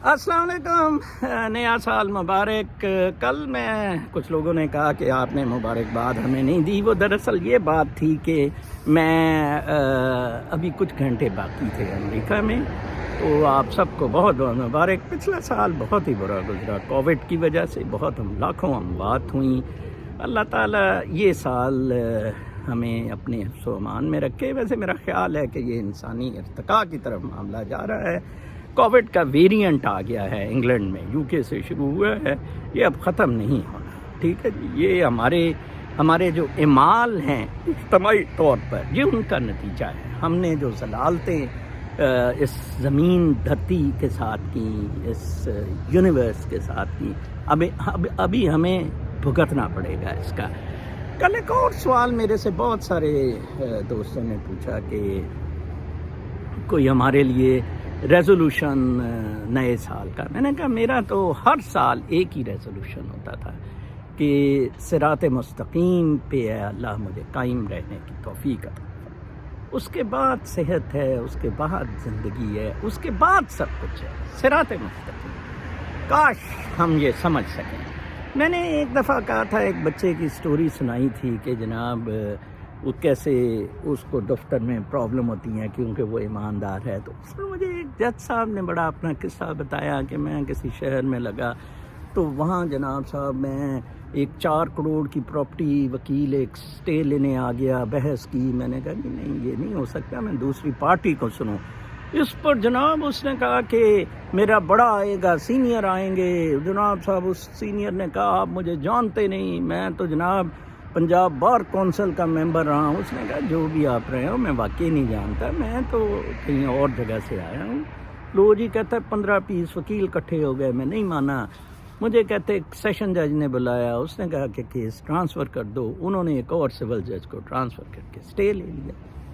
السلام علیکم، نیا سال مبارک۔ کل میں کچھ لوگوں نے کہا کہ آپ نے مبارکباد ہمیں نہیں دی، وہ دراصل یہ بات تھی کہ میں ابھی کچھ گھنٹے باقی تھے امریکہ میں، تو آپ سب کو بہت بہت مبارک۔ پچھلا سال بہت ہی برا گزرا، کووڈ کی وجہ سے بہت لاکھوں اموات ہوئیں۔ اللہ تعالیٰ یہ سال ہمیں اپنے حفظ و امان میں رکھے۔ ویسے میرا خیال ہے کہ یہ انسانی ارتقاء کی طرف معاملہ جا رہا ہے۔ کووڈ کا ویرینٹ آ گیا ہے انگلینڈ میں، یو کے سے شروع ہوا ہے، یہ اب ختم نہیں ہونا، ٹھیک ہے جی۔ یہ ہمارے جو اعمال ہیں اجتماعی طور پر، یہ ان کا نتیجہ ہے۔ ہم نے جو ضلالتیں اس زمین دھرتی کے ساتھ کی، اس یونیورس کے ساتھ کی، ابھی ہمیں بھگتنا پڑے گا اس کا۔ کل ایک اور سوال میرے سے بہت سارے دوستوں نے پوچھا کہ کوئی ہمارے لیے ریزولوشن نئے سال کا۔ میں نے کہا میرا تو ہر سال ایک ہی ریزولوشن ہوتا تھا کہ صراط مستقیم پہ اے اللہ مجھے قائم رہنے کی توفیق عطا فرما۔ اس کے بعد صحت ہے، اس کے بعد زندگی ہے، اس کے بعد سب کچھ ہے، صراط مستقیم۔ کاش ہم یہ سمجھ سکیں۔ میں نے ایک دفعہ کہا تھا، ایک بچے کی سٹوری سنائی تھی کہ جناب وہ کیسے اس کو دفتر میں پرابلم ہوتی ہیں کیونکہ وہ ایماندار ہے۔ تو اس میں مجھے ایک جج صاحب نے بڑا اپنا قصہ بتایا کہ میں کسی شہر میں لگا تو وہاں جناب صاحب میں ایک 4 کروڑ کی پراپرٹی، وکیل ایک سٹے لینے آ گیا، بحث کی۔ میں نے کہا کہ نہیں، یہ نہیں ہو سکتا، میں دوسری پارٹی کو سنوں۔ اس پر جناب اس نے کہا کہ میرا بڑا آئے گا، سینئر آئیں گے۔ جناب صاحب اس سینئر نے کہا آپ مجھے جانتے نہیں، میں تو جناب پنجاب بار کونسل کا ممبر رہا ہوں۔ اس نے کہا جو بھی آپ رہے ہو میں واقعی نہیں جانتا، میں تو کہیں اور جگہ سے آیا ہوں۔ لو جی کہتا ہے 15-20 وکیل اکٹھے ہو گئے، میں نہیں مانا۔ مجھے کہتے سیشن جج نے بلایا، اس نے کہا کہ کیس ٹرانسفر کر دو۔ انہوں نے ایک اور سول جج کو ٹرانسفر کر کے سٹے لے لیا۔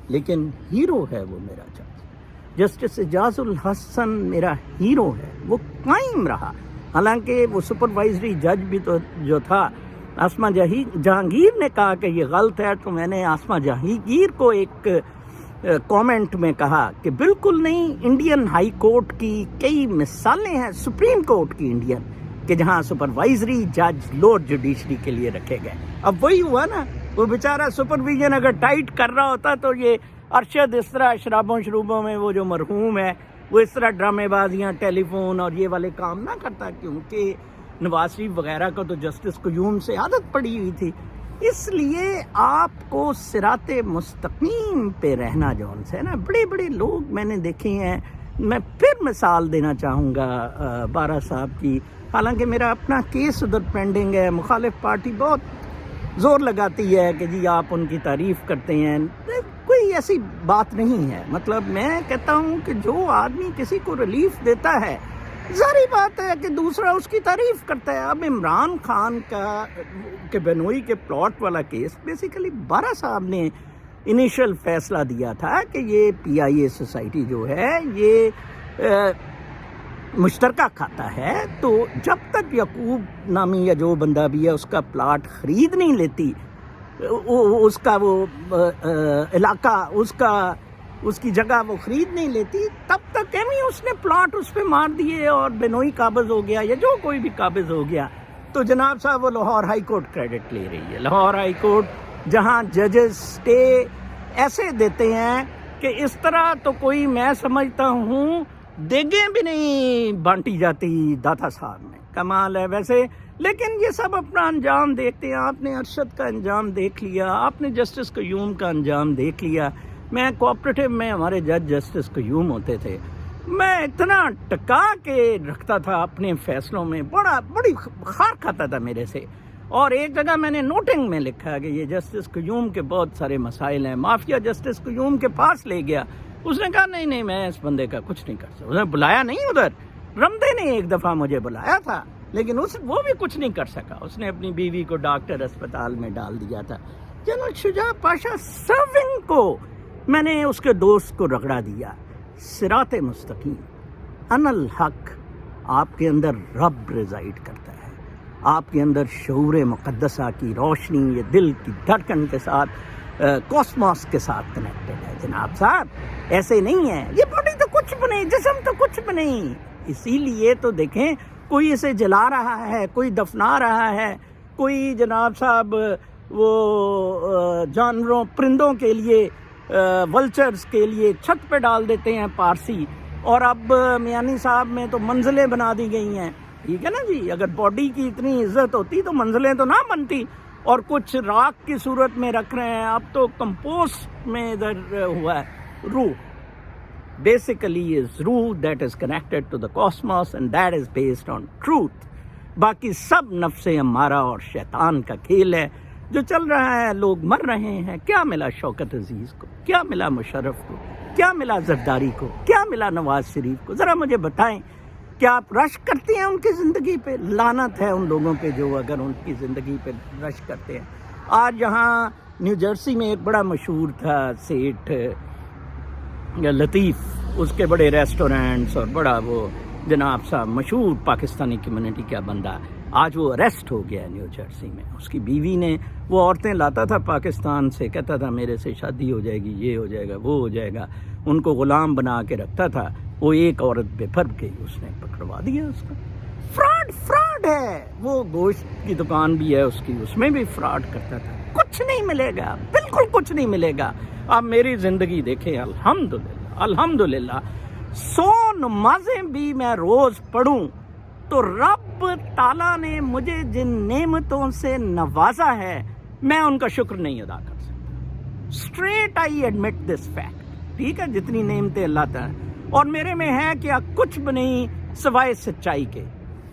لیکن ہیرو ہے وہ میرا جج، جسٹس اعجاز الحسن میرا ہیرو ہے، وہ قائم رہا۔ حالانکہ وہ سپروائزری جج بھی تو جو تھا، آسما جہانگیر نے کہا کہ یہ غلط ہے، تو میں نے آسما جہانگیر کو ایک کامنٹ میں کہا کہ بالکل نہیں، انڈین ہائی کورٹ کی کئی مثالیں ہیں، سپریم کورٹ کی انڈین، کہ جہاں سپروائزری جج لوور جوڈیشری کے لیے رکھے گئے۔ اب وہی ہوا نا، وہ بیچارہ سپرویژن اگر ٹائٹ کر رہا ہوتا تو یہ ارشد اس طرح شرابوں میں وہ جو مرحوم ہے وہ اس طرح ڈرامے بازیاں، ٹیلی فون اور یہ والے کام نہ کرتا، کیونکہ نواز شریف وغیرہ کو تو جسٹس قیوم سے عادت پڑی ہوئی تھی۔ اس لیے آپ کو صراط مستقیم پہ رہنا جون سے نا، بڑے بڑے لوگ میں نے دیکھے ہیں۔ میں پھر مثال دینا چاہوں گا بارہ صاحب کی، حالانکہ میرا اپنا کیس ادھر پینڈنگ ہے، مخالف پارٹی بہت زور لگاتی ہے کہ جی آپ ان کی تعریف کرتے ہیں، کوئی ایسی بات نہیں ہے۔ مطلب میں کہتا ہوں کہ جو آدمی کسی کو ریلیف دیتا ہے، ظاہری بات ہے کہ دوسرا اس کی تعریف کرتا ہے۔ اب عمران خان کا کہ بنوئی کے پلاٹ والا کیس بیسیکلی بارہ صاحب نے انیشل فیصلہ دیا تھا کہ یہ پی آئی اے سوسائٹی جو ہے یہ مشترکہ کھاتا ہے، تو جب تک یعقوب نامی یا جو بندہ بھی ہے اس کا پلاٹ خرید نہیں لیتی، اس کا وہ علاقہ، اس کی جگہ وہ خرید نہیں لیتی، تب تک اس نے پلاٹ اس پہ مار دیے اور بنوئی قابض ہو گیا یا جو کوئی بھی قابض ہو گیا۔ تو جناب صاحب وہ لاہور ہائی کورٹ کریڈٹ لے رہی ہے، لاہور ہائی کورٹ، جہاں ججز سٹے ایسے دیتے ہیں کہ اس طرح تو کوئی، میں سمجھتا ہوں دیگیں بھی نہیں بانٹی جاتی داتا صاحب میں۔ کمال ہے ویسے، لیکن یہ سب اپنا انجام دیکھتے ہیں۔ آپ نے ارشد کا انجام دیکھ لیا، آپ نے جسٹس قیوم کا انجام دیکھ لیا۔ میں کوآپریٹو میں ہمارے جج جسٹس قیوم ہوتے تھے، میں اتنا ٹکا کے رکھتا تھا اپنے فیصلوں میں، بڑی خار کھاتا تھا میرے سے۔ اور ایک جگہ میں نے نوٹنگ میں لکھا کہ یہ جسٹس قیوم کے بہت سارے مسائل ہیں۔ مافیا جسٹس قیوم کے پاس لے گیا، اس نے کہا نہیں میں اس بندے کا کچھ نہیں کر سکتا۔ اس نے بلایا نہیں، ادھر رمدے نے ایک دفعہ مجھے بلایا تھا، لیکن وہ بھی کچھ نہیں کر سکا۔ اس نے اپنی بیوی کو ڈاکٹر اسپتال میں ڈال دیا تھا۔ جنرل شجاع پاشا سرونگ کو میں نے اس کے دوست کو رگڑا دیا۔ صراط مستقیم، ان الحق، آپ کے اندر رب ریزائڈ کرتا ہے، آپ کے اندر شعور مقدسہ کی روشنی، یہ دل کی دھڑکن کے ساتھ، کوسموس کے ساتھ کنیکٹڈ ہے۔ جناب صاحب ایسے نہیں ہے، یہ باڈی تو کچھ بھی نہیں، جسم تو کچھ بھی نہیں، اسی لیے تو دیکھیں کوئی اسے جلا رہا ہے, کوئی دفنا رہا ہے, کوئی جناب صاحب وہ جانوروں پرندوں کے لیے ولچرز کے لیے چھت پہ ڈال دیتے ہیں پارسی. اور اب میانی صاحب میں تو منزلیں بنا دی گئی ہیں, ٹھیک ہے نا جی. اگر باڈی کی اتنی عزت ہوتی تو منزلیں تو نہ بنتی, اور کچھ راک کی صورت میں رکھ رہے ہیں. اب تو کمپوسٹ میں ادھر ہوا ہے. روح basically is ruh that is connected to the cosmos and that is based on truth. باقی سب نفس امارہ اور شیطان کا کھیل ہے جو چل رہا ہے. لوگ مر رہے ہیں. کیا ملا شوکت عزیز کو, کیا ملا مشرف کو, کیا ملا زرداری کو, کیا ملا نواز شریف کو؟ ذرا مجھے بتائیں, کیا آپ رشک کرتے ہیں ان کی زندگی پہ؟ لعنت ہے ان لوگوں پہ جو اگر ان کی زندگی پہ رشک کرتے ہیں. آج یہاں نیو جرسی میں ایک بڑا مشہور تھا سیٹھ لطیف, اس کے بڑے ریسٹورینٹس اور بڑا وہ جناب صاحب مشہور پاکستانی کمیونٹی کا بندہ, آج وہ اریسٹ ہو گیا نیو جرسی میں. اس کی بیوی نے, وہ عورتیں لاتا تھا پاکستان سے, کہتا تھا میرے سے شادی ہو جائے گی, یہ ہو جائے گا, وہ ہو جائے گا, ان کو غلام بنا کے رکھتا تھا. وہ ایک عورت پہ پھر گئی, اس نے پکڑوا دیا اس کو. فراڈ ہے. وہ گوشت کی دکان بھی ہے اس کی, اس میں بھی فراڈ کرتا تھا. کچھ نہیں ملے گا, بالکل کچھ نہیں ملے گا. اب میری زندگی دیکھیں, الحمدللہ 100 نمازیں بھی میں روز پڑھوں تو رب تعالیٰ نے مجھے جن نعمتوں سے نوازا ہے میں ان کا شکر نہیں ادا کر سکتا. Straight I admit this fact, ٹھیک ہے. جتنی نعمتیں اللہ تعالیٰ, اور میرے میں ہے کیا کچھ بھی نہیں سوائے سچائی کے.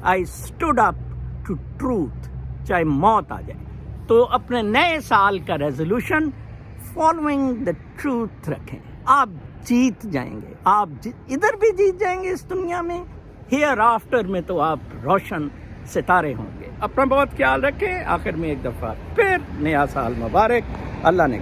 I stood up to truth, چاہے موت آ جائے. تو اپنے نئے سال کا ریزولوشن فالوئنگ دا ٹروتھ رکھیں. آپ جیت جائیں گے, آپ ادھر بھی جیت جائیں گے اس دنیا میں, ہیئر آفٹر میں تو آپ روشن ستارے ہوں گے. اپنا بہت خیال رکھیں. آخر میں ایک دفعہ پھر نیا سال مبارک. اللہ نے